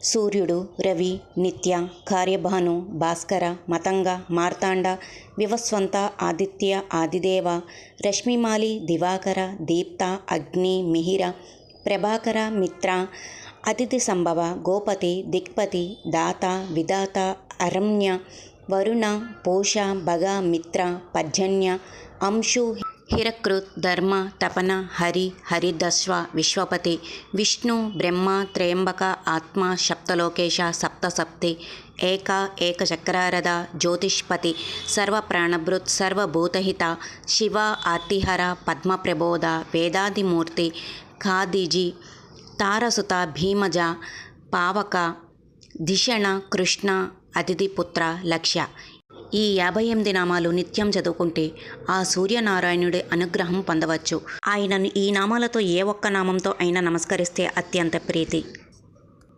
సూర్యుడు, రవి, నిత్య, కార్యభాను, భాస్కర, మతంగ, మార్తాండ, వివస్వంత, ఆదిత్య, ఆదిదేవ, రశ్మిమాలి, దివాకర, దీప్త, అగ్ని, మిహిర, ప్రభాకర, మిత్ర, అతిథి సంభవ, గోపతి, దిక్పతి, దాత, విధాత, అరణ్య, వరుణ, పోష, భగ, మిత్ర, పర్జన్య, అంశు, హిరకృత్, ధర్మ, తపన, హరి, హరిదశ్వ, విశ్వపతి, విష్ణు, బ్రహ్మ, త్రయంబక, ఆత్మ, సప్తలోకేశ, సప్తసప్తి, ఏకచక్రారథ, జ్యోతిష్పతి, సర్వప్రాణభృత్, సర్వభూతహిత, శివ, ఆర్తిహర, పద్మప్రబోధ, వేదాదిమూర్తి, ఖాదిజి, తారసుత, భీమజ, పావక, ధిషణ, కృష్ణ, అతిథిపుత్ర, లక్ష్య. ఈ 58 నామాలు నిత్యం చదువుకుంటే ఆ సూర్యనారాయణుడి అనుగ్రహం పొందవచ్చు. ఆయనను ఈ నామాలతో ఏ ఒక్క నామంతో అయినా నమస్కరిస్తే అత్యంత ప్రీతి.